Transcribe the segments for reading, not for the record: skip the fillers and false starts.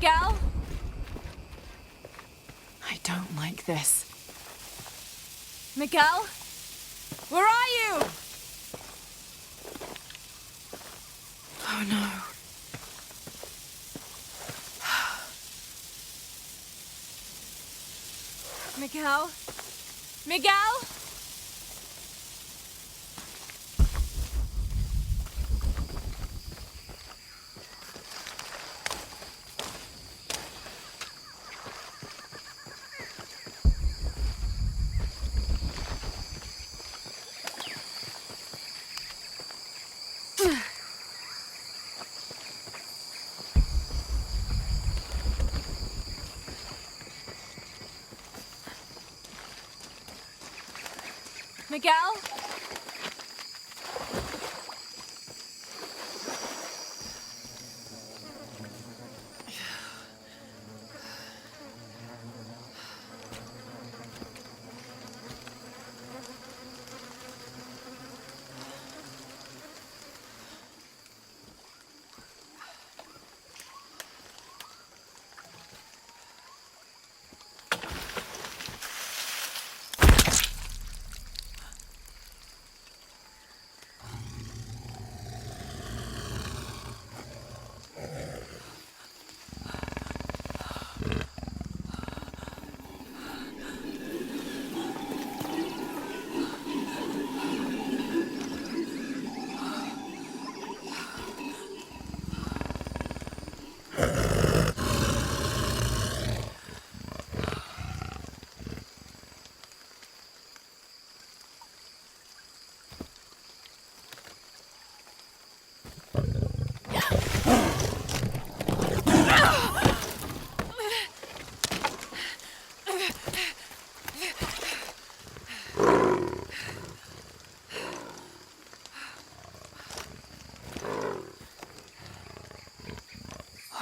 Miguel? I don't like this. Miguel? Where are you? Oh no. Miguel? Miguel? Miguel?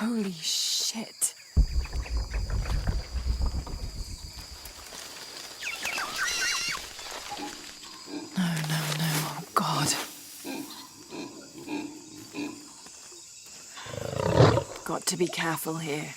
Holy shit. No, oh God. Got to be careful here.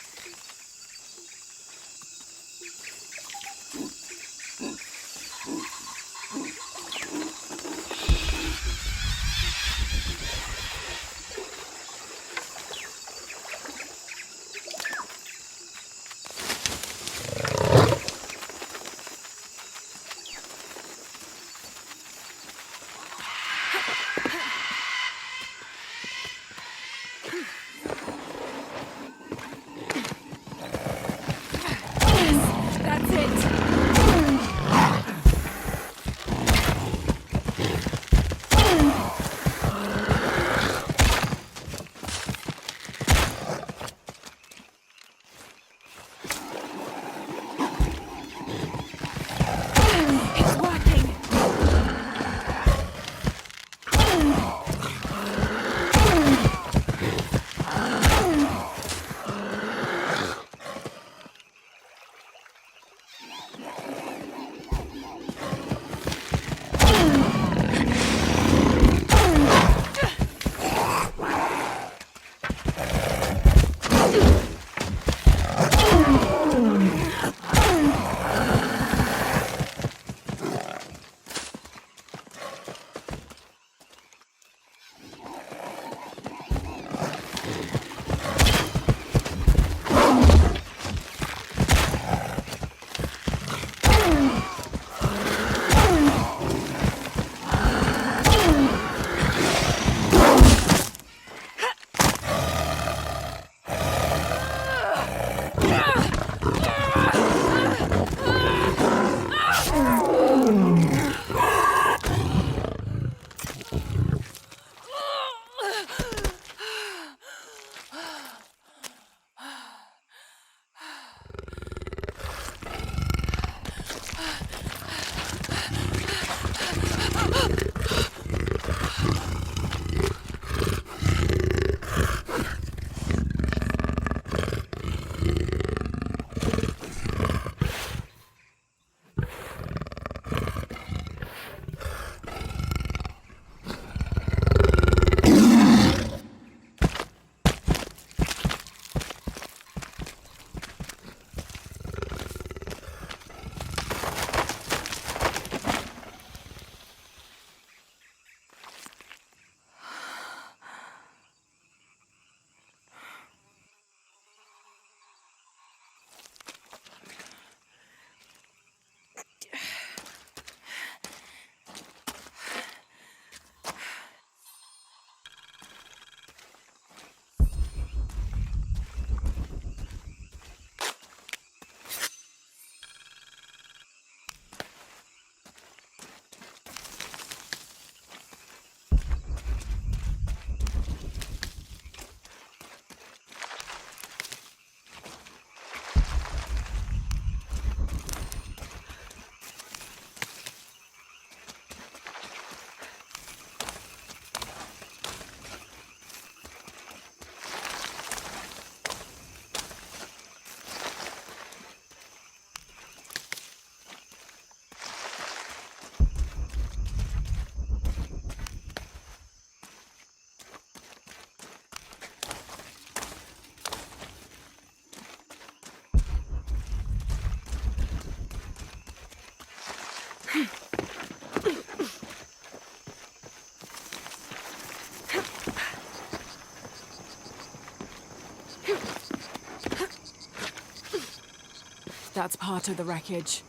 That's part of the wreckage.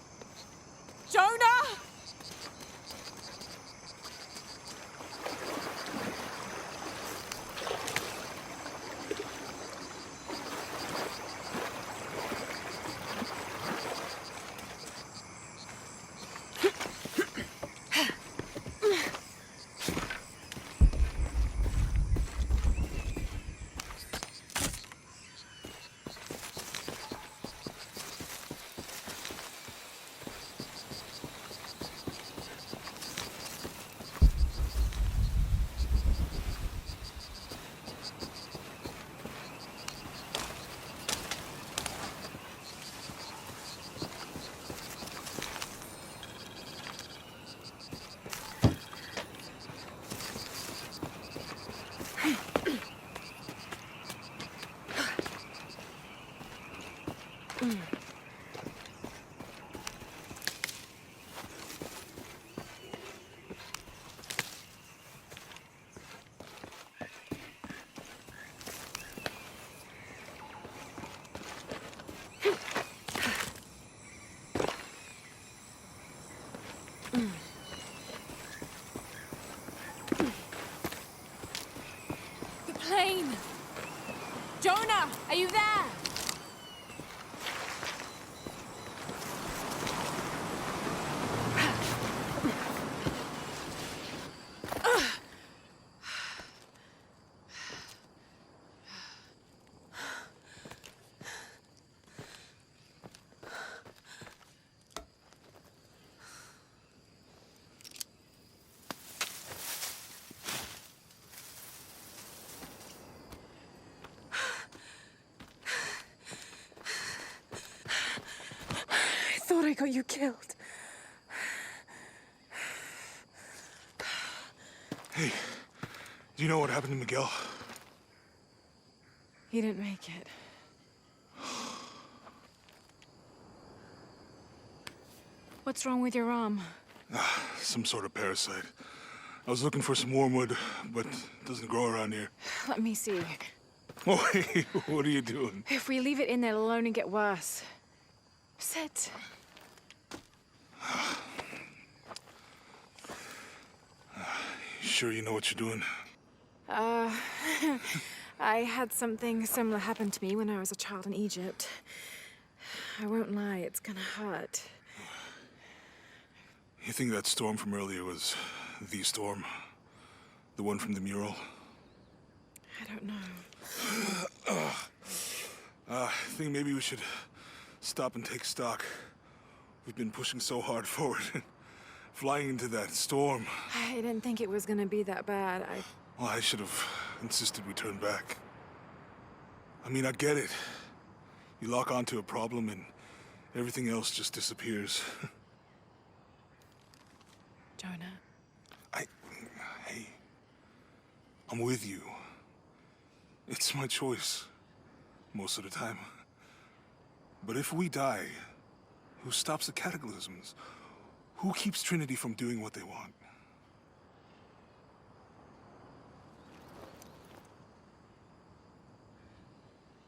Jonah! The plane! Jonah, are you there? I thought I got you killed. Hey, do you know what happened to Miguel? He didn't make it. What's wrong with your arm? Some sort of parasite. I was looking for some wormwood, but it doesn't grow around here. Let me see. Oh, hey, what are you doing? If we leave it in there, it'll only get worse. Sit. You sure you know what you're doing? I had something similar happen to me when I was a child in Egypt. I won't lie, it's gonna hurt. You think that storm from earlier was the storm? The one from the mural? I don't know. I think maybe we should stop and take stock. We've been pushing so hard forward. Flying into that storm. I didn't think it was gonna be that bad. Well, I should have insisted we turn back. I mean, I get it. You lock onto a problem and everything else just disappears. Jonah. Hey, I'm with you. It's my choice, most of the time. But if we die, who stops the cataclysms? Who keeps Trinity from doing what they want?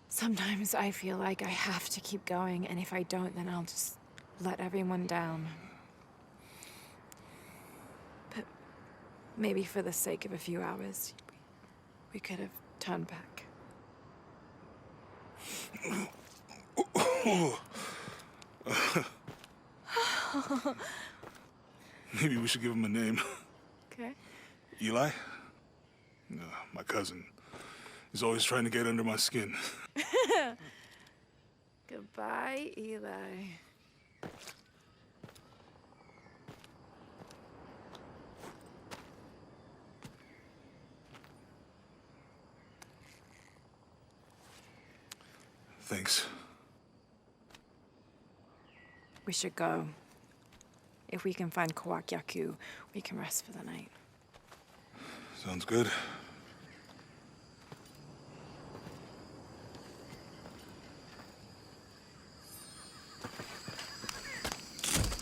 Sometimes I feel like I have to keep going, and if I don't, then I'll just let everyone down. But maybe for the sake of a few hours, we could have turned back. Maybe we should give him a name. Okay. Eli? No, my cousin. He's always trying to get under my skin. Goodbye, Eli. Thanks. We should go. If we can find Kawakyaku, we can rest for the night. Sounds good.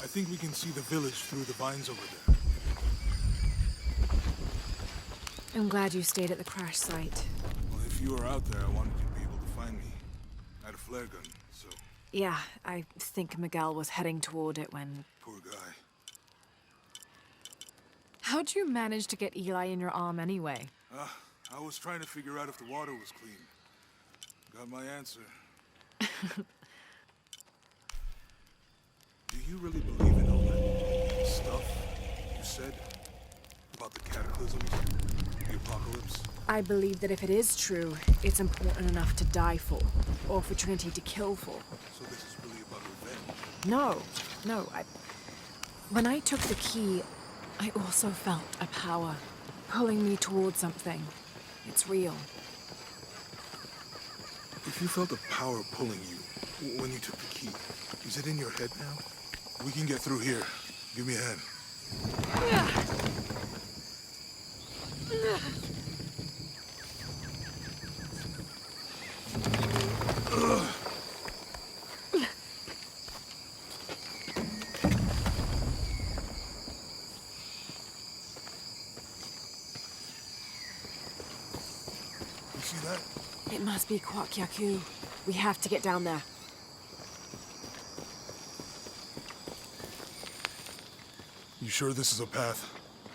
I think we can see the village through the vines over there. I'm glad you stayed at the crash site. Well, if you were out there, I wanted you to be able to find me. I had a flare gun, so Yeah, I think Miguel was heading toward it when... Poor guy. How'd you manage to get Eli in your arm anyway? I was trying to figure out if the water was clean. Got my answer. Do you really believe in all that stuff you said? About the cataclysms? The apocalypse? I believe that if it is true, it's important enough to die for. Or for Trinity to kill for. So this is really about revenge? No. When I took the key, I also felt a power pulling me towards something. It's real. If you felt a power pulling you when you took the key, is it in your head now? We can get through here. Give me a hand. You see that? It must be Kwak Yaku. We have to get down there. You sure this is a path?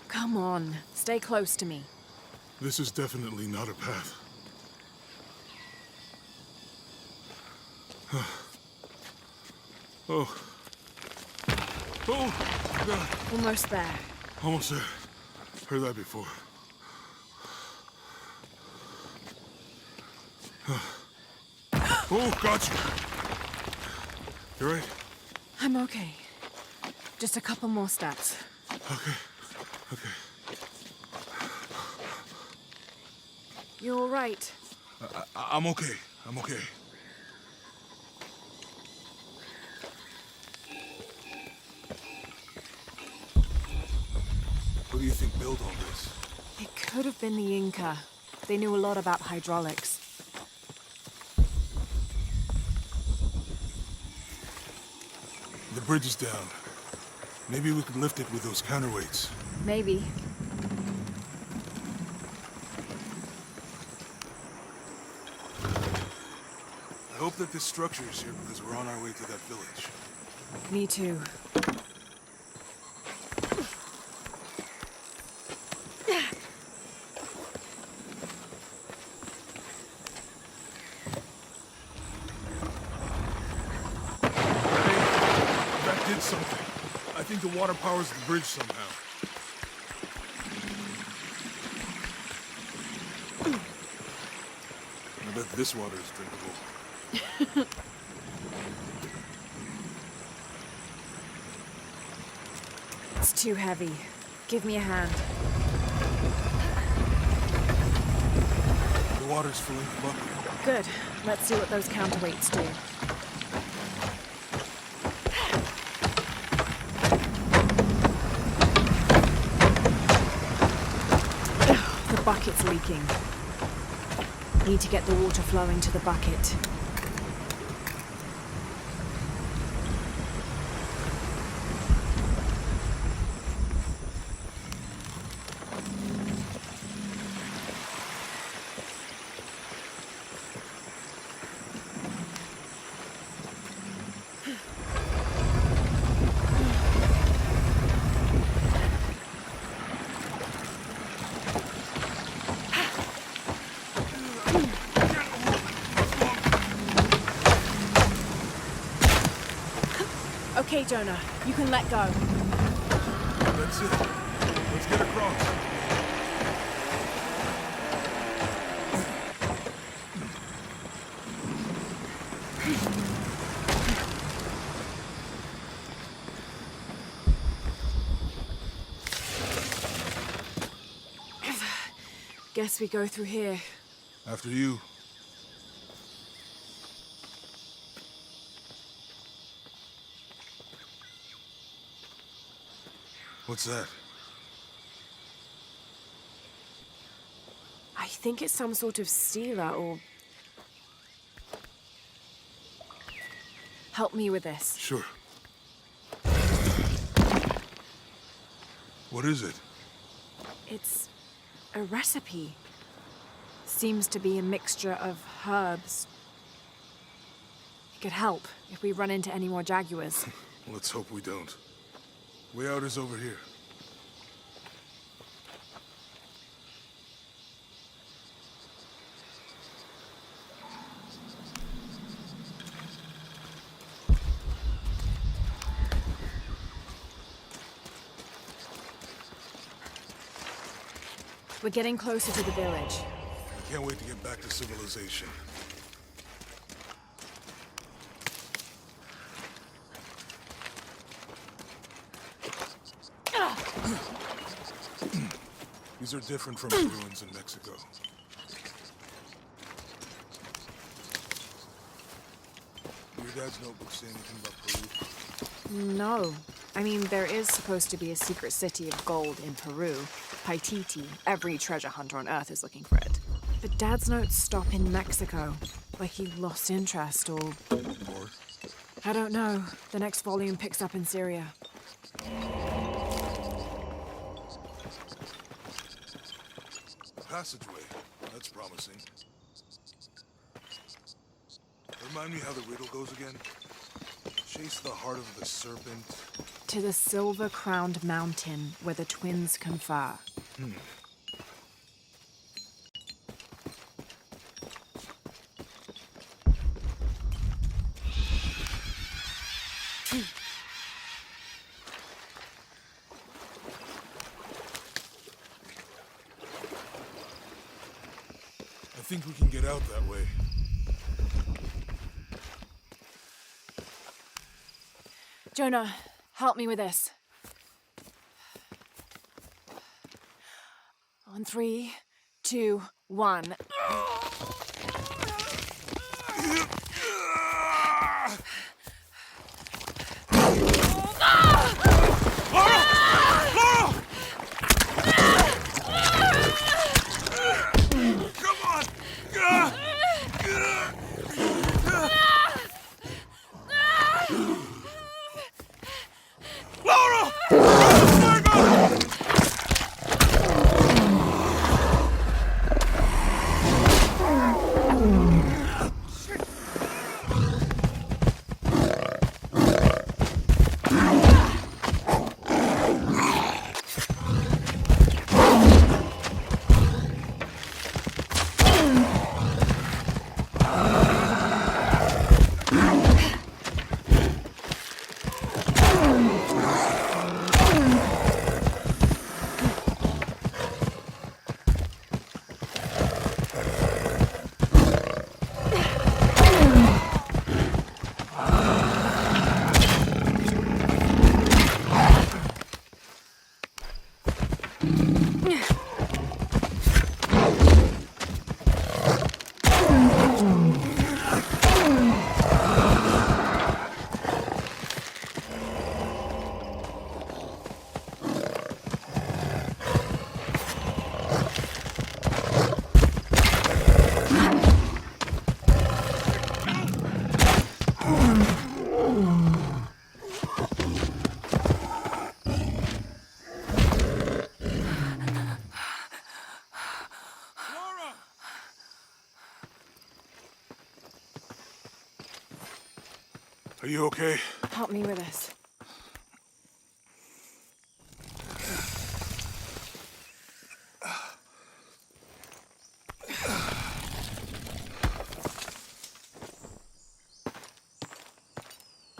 Come on, stay close to me. This is definitely not a path. Oh. Oh, God. Almost there. Almost there. Heard that before. Oh, gotcha. You right? I'm okay. Just a couple more steps. Okay. You're all right. I'm okay. I'm okay. What do you think built all this? It could have been the Inca. They knew a lot about hydraulics. The bridge is down. Maybe we could lift it with those counterweights. Maybe. I hope that this structure is here because we're on our way to that village. Me too. That did something. I think the water powers the bridge somehow. I bet this water is drinkable. It's too heavy. Give me a hand. The water's filling the bucket. Good. Let's see what those counterweights do. The bucket's leaking. Need to get the water flowing to the bucket. Okay, Jonah, you can let go. That's it. Let's get across. Guess we go through here. After you. What's that? I think it's some sort of sealer or... Help me with this. Sure. What is it? It's a recipe. Seems to be a mixture of herbs. could help if we run into any more jaguars. Let's hope we don't. Way out is over here. We're getting closer to the village. I can't wait to get back to civilization. These are different from the ruins in Mexico. Do your dad's notebook say anything about Peru? No. I mean, there is supposed to be a secret city of gold in Peru. Paititi. Every treasure hunter on Earth is looking for it. But Dad's notes stop in Mexico. Like he lost interest or... Or? I don't know. The next volume picks up in Syria. Passageway. That's promising. Remind me how the riddle goes again? Chase the heart of the serpent. To the silver-crowned mountain where the twins confer. I think we can get out that way. Jonah, help me with this. On 3, 2, 1. Are you okay? Help me with this.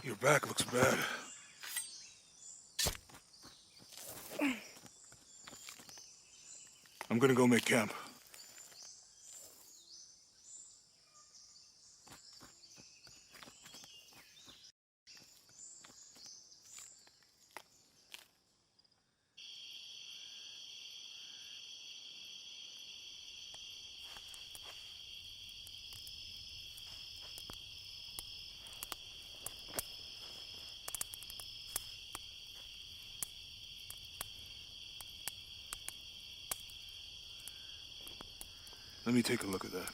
Your back looks bad. I'm gonna go make camp. Let me take a look at that.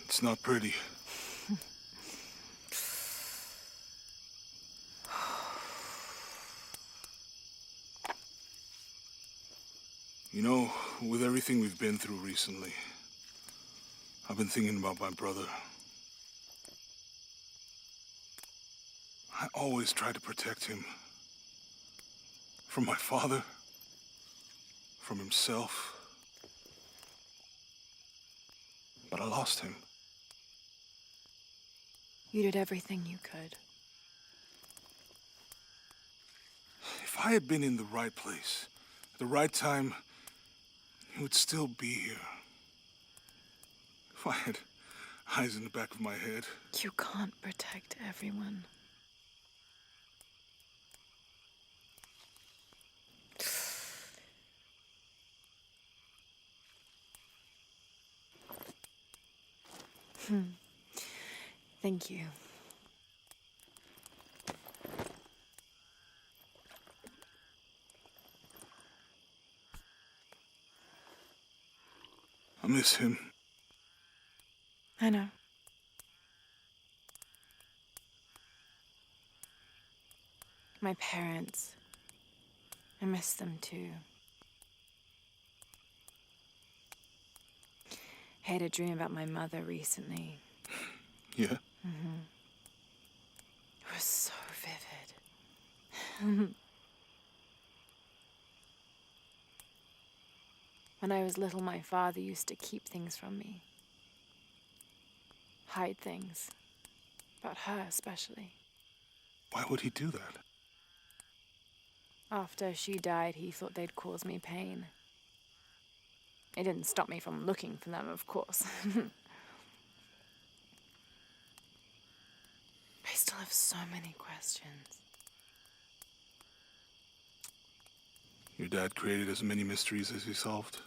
It's not pretty. You know, with everything we've been through recently, I've been thinking about my brother. I always tried to protect him. From my father. From himself. But I lost him. You did everything you could. If I had been in the right place, at the right time, he would still be here. If I had eyes in the back of my head. You can't protect everyone. Thank you. I miss him. I know. My parents. I miss them too. I had a dream about my mother recently. Yeah? It was so vivid. When I was little, my father used to keep things from me. Hide things. About her, especially. Why would he do that? After she died, he thought they'd cause me pain. It didn't stop me from looking for them, of course. I still have so many questions. Your dad created as many mysteries as he solved.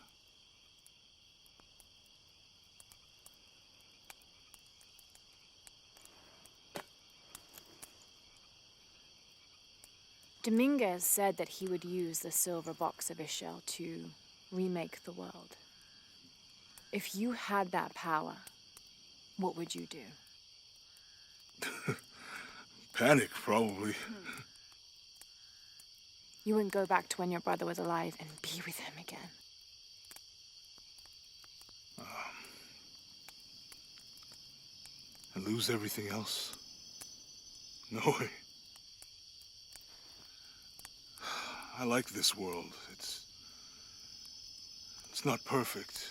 Dominguez said that he would use the silver box of Ishel to remake the world. If you had that power, what would you do? Panic, probably. You wouldn't go back to when your brother was alive and be with him again. And lose everything else? No way. I like this world. It's not perfect.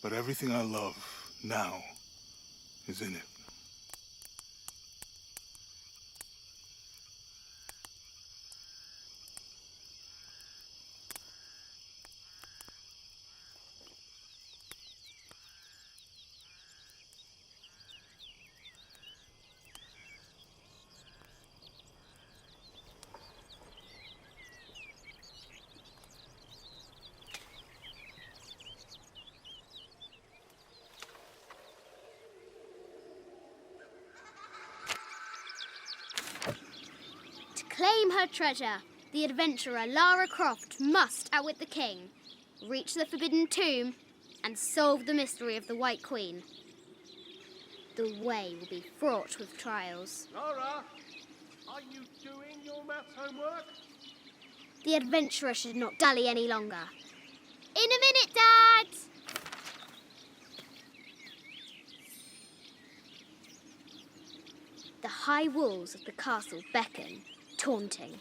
But everything I love now is in it. To claim her treasure, the adventurer Lara Croft must outwit the king, reach the forbidden tomb, and solve the mystery of the White Queen. The way will be fraught with trials. Lara, are you doing your maths homework? The adventurer should not dally any longer. In a minute, Dad! The high walls of the castle beckon, taunting.